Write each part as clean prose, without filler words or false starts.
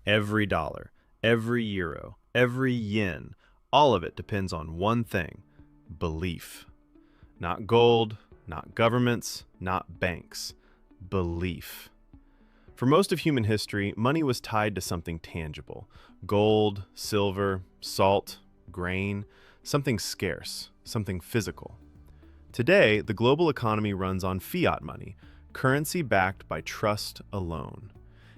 Every dollar, every euro, every yen, all of it depends on one thing: belief. Not gold, not governments, not banks. Belief. For most of human history, money was tied to something tangible: gold, silver, salt, grain, something scarce, something physical. Today, the global economy runs on fiat money, currency backed by trust alone.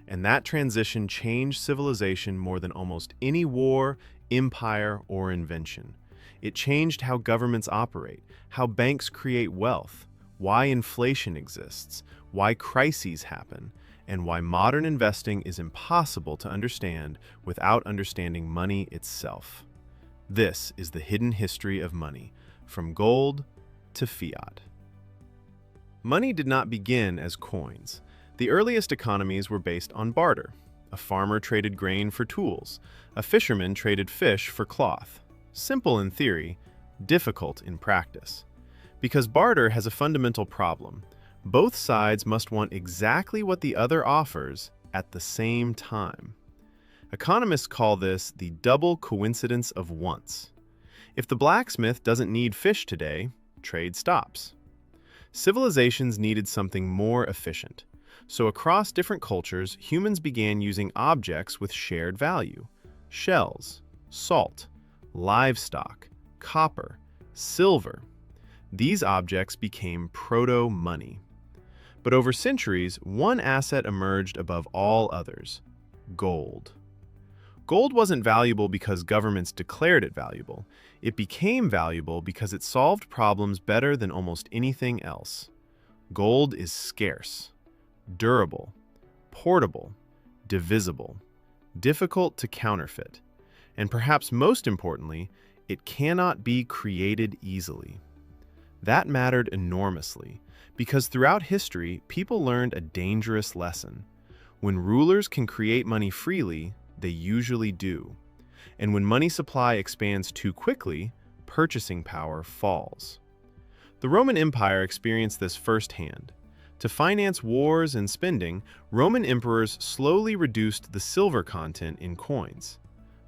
And that transition changed civilization more than almost any war, empire, or invention. It changed how governments operate, how banks create wealth, why inflation exists, why crises happen, and why modern investing is impossible to understand without understanding money itself. This is the hidden history of money, from gold to fiat. Money did not begin as coins. The earliest economies were based on barter. A farmer traded grain for tools. A fisherman traded fish for cloth. Simple in theory, difficult in practice. Because barter has a fundamental problem. Both sides must want exactly what the other offers at the same time. Economists call this the double coincidence of wants. If the blacksmith doesn't need fish today, trade stops. Civilizations needed something more efficient. So across different cultures, humans began using objects with shared value: shells, salt, livestock, copper, silver. These objects became proto-money. But over centuries, one asset emerged above all others: gold. Gold wasn't valuable because governments declared it valuable. It became valuable because it solved problems better than almost anything else. Gold is scarce, durable, portable, divisible, difficult to counterfeit, and perhaps most importantly, it cannot be created easily. That mattered enormously, because throughout history, people learned a dangerous lesson. When rulers can create money freely, they usually do. And when money supply expands too quickly, purchasing power falls. The Roman Empire experienced this firsthand. To finance wars and spending, Roman emperors slowly reduced the silver content in coins.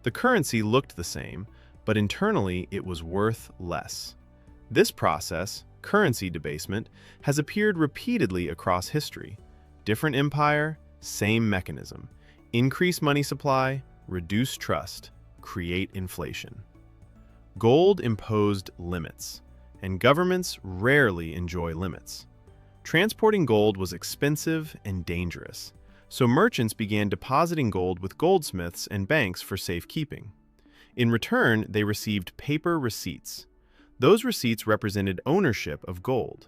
The currency looked the same, but internally it was worth less. This process, currency debasement, has appeared repeatedly across history. Different empire, same mechanism. Increase money supply, reduce trust, create inflation. Gold imposed limits, and governments rarely enjoy limits. Transporting gold was expensive and dangerous, so merchants began depositing gold with goldsmiths and banks for safekeeping. In return, they received paper receipts. Those receipts represented ownership of gold.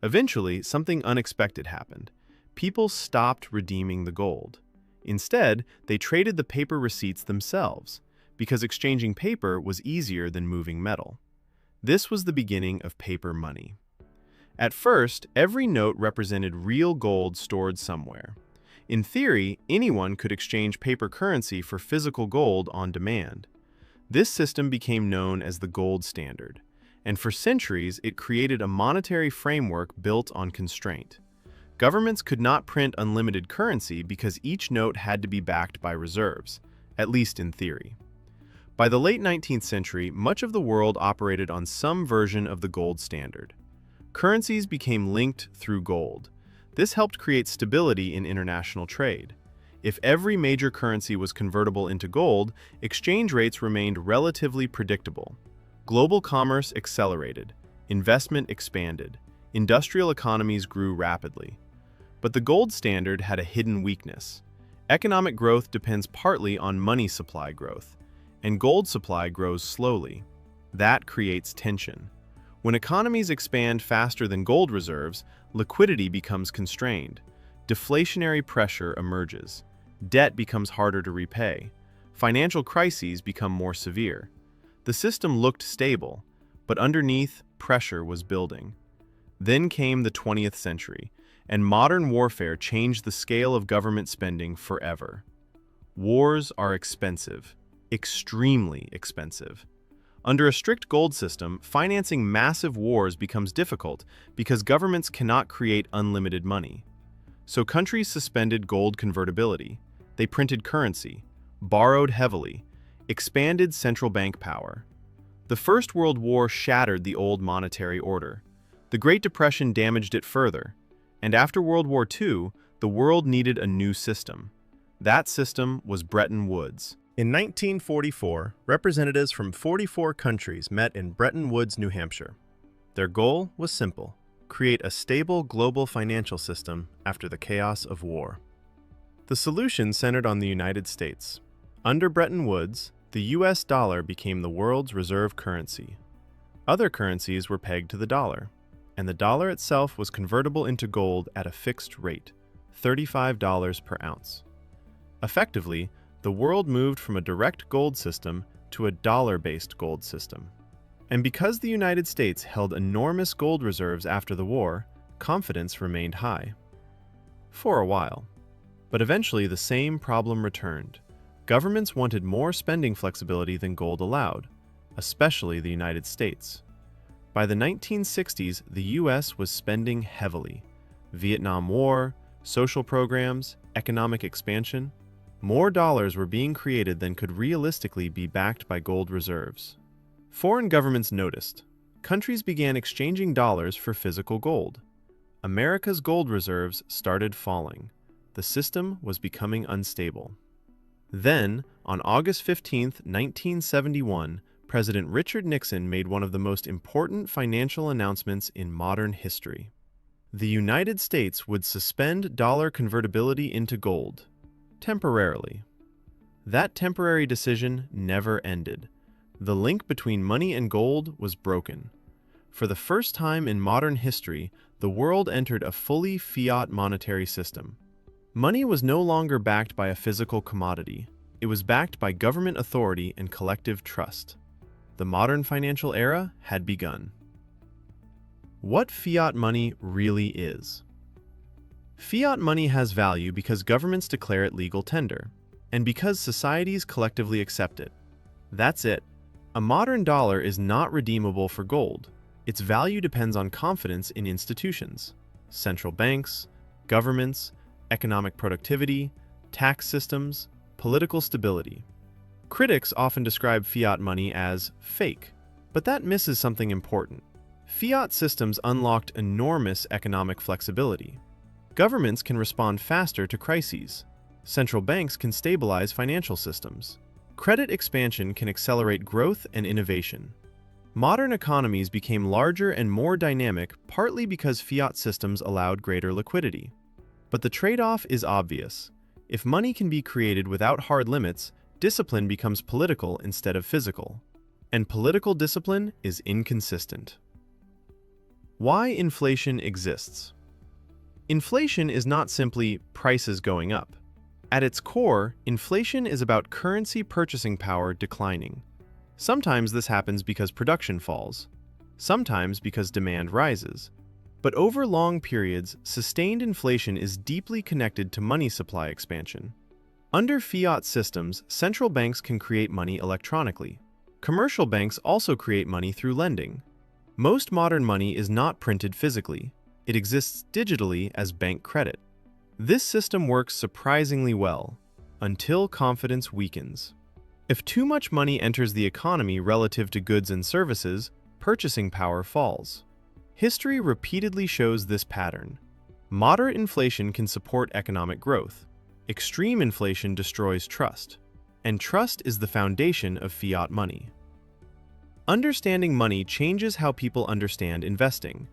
Eventually, something unexpected happened. People stopped redeeming the gold. Instead, they traded the paper receipts themselves, because exchanging paper was easier than moving metal. This was the beginning of paper money. At first, every note represented real gold stored somewhere. In theory, anyone could exchange paper currency for physical gold on demand. This system became known as the gold standard, and for centuries it created a monetary framework built on constraint. Governments could not print unlimited currency because each note had to be backed by reserves, at least in theory. By the late 19th century, much of the world operated on some version of the gold standard. Currencies became linked through gold. This helped create stability in international trade. If every major currency was convertible into gold, exchange rates remained relatively predictable. Global commerce accelerated, investment expanded, industrial economies grew rapidly. But the gold standard had a hidden weakness. Economic growth depends partly on money supply growth, and gold supply grows slowly. That creates tension. When economies expand faster than gold reserves, liquidity becomes constrained. Deflationary pressure emerges. Debt becomes harder to repay. Financial crises become more severe. The system looked stable, but underneath, pressure was building. Then came the 20th century, and modern warfare changed the scale of government spending forever. Wars are expensive, extremely expensive. Under a strict gold system, financing massive wars becomes difficult because governments cannot create unlimited money. So countries suspended gold convertibility. They printed currency, borrowed heavily, expanded central bank power. The First World War shattered the old monetary order. The Great Depression damaged it further. And after World War II, the world needed a new system. That system was Bretton Woods. In 1944, representatives from 44 countries met in Bretton Woods, New Hampshire. Their goal was simple: create a stable global financial system after the chaos of war. The solution centered on the United States. Under Bretton Woods, the US dollar became the world's reserve currency. Other currencies were pegged to the dollar, and the dollar itself was convertible into gold at a fixed rate, $35 per ounce. Effectively, the world moved from a direct gold system to a dollar-based gold system. And because the United States held enormous gold reserves after the war, confidence remained high. For a while. But eventually the same problem returned. Governments wanted more spending flexibility than gold allowed, especially the United States. By the 1960s, the US was spending heavily. Vietnam War, social programs, economic expansion. More dollars were being created than could realistically be backed by gold reserves. Foreign governments noticed. Countries began exchanging dollars for physical gold. America's gold reserves started falling. The system was becoming unstable. Then, on August 15, 1971, President Richard Nixon made one of the most important financial announcements in modern history. The United States would suspend dollar convertibility into gold, temporarily. That temporary decision never ended. The link between money and gold was broken. For the first time in modern history, the world entered a fully fiat monetary system. Money was no longer backed by a physical commodity. It was backed by government authority and collective trust. The modern financial era had begun. What fiat money really is. Fiat money has value because governments declare it legal tender, and because societies collectively accept it. That's it. A modern dollar is not redeemable for gold. Its value depends on confidence in institutions, central banks, governments, economic productivity, tax systems, political stability. Critics often describe fiat money as fake, but that misses something important. Fiat systems unlocked enormous economic flexibility. Governments can respond faster to crises. Central banks can stabilize financial systems. Credit expansion can accelerate growth and innovation. Modern economies became larger and more dynamic partly because fiat systems allowed greater liquidity. But the trade-off is obvious. If money can be created without hard limits, discipline becomes political instead of physical. And political discipline is inconsistent. Why inflation exists? Inflation is not simply prices going up. At its core, inflation is about currency purchasing power declining. Sometimes this happens because production falls. Sometimes because demand rises. But over long periods, sustained inflation is deeply connected to money supply expansion. Under fiat systems, central banks can create money electronically. Commercial banks also create money through lending. Most modern money is not printed physically. It exists digitally as bank credit. This system works surprisingly well, until confidence weakens. If too much money enters the economy relative to goods and services, purchasing power falls. History repeatedly shows this pattern. Moderate inflation can support economic growth. Extreme inflation destroys trust. And trust is the foundation of fiat money. Understanding money changes how people understand investing.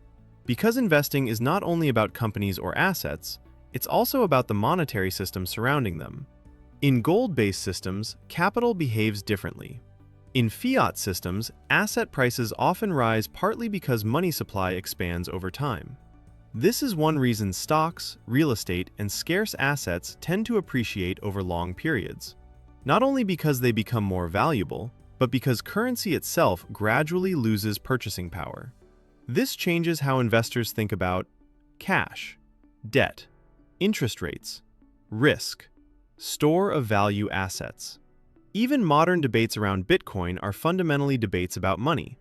Because investing is not only about companies or assets, it's also about the monetary system surrounding them. In gold-based systems, capital behaves differently. In fiat systems, asset prices often rise partly because money supply expands over time. This is one reason stocks, real estate, and scarce assets tend to appreciate over long periods. Not only because they become more valuable, but because currency itself gradually loses purchasing power. This changes how investors think about cash, debt, interest rates, risk, store of value assets. Even modern debates around Bitcoin are fundamentally debates about money.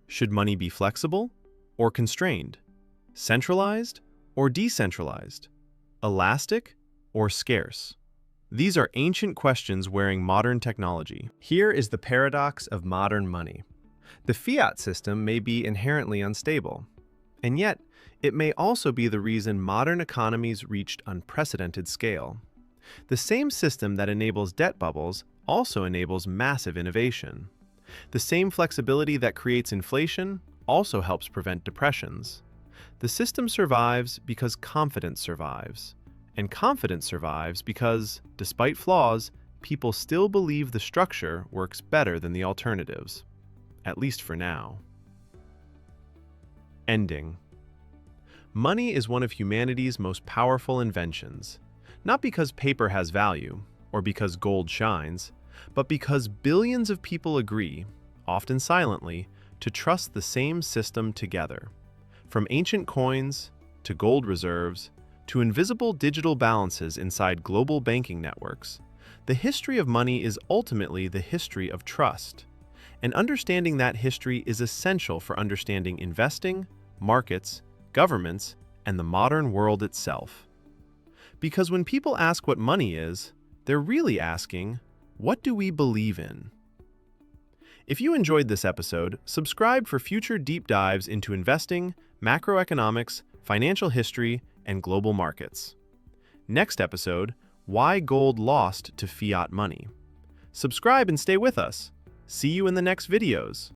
Should money be flexible or constrained? Centralized or decentralized? Elastic or scarce? These are ancient questions wearing modern technology. Here is the paradox of modern money. The fiat system may be inherently unstable, and yet it may also be the reason modern economies reached unprecedented scale. The same system that enables debt bubbles also enables massive innovation. The same flexibility that creates inflation also helps prevent depressions. The system survives because confidence survives. And confidence survives because, despite flaws, people still believe the structure works better than the alternatives. At least for now. Ending. Money is one of humanity's most powerful inventions, not because paper has value or because gold shines, but because billions of people agree, often silently, to trust the same system together. From ancient coins to gold reserves to invisible digital balances inside global banking networks, the history of money is ultimately the history of trust. And understanding that history is essential for understanding investing, markets, governments, and the modern world itself. Because when people ask what money is, they're really asking, what do we believe in? If you enjoyed this episode, subscribe for future deep dives into investing, macroeconomics, financial history, and global markets. Next episode, why gold lost to fiat money. Subscribe and stay with us. See you in the next videos.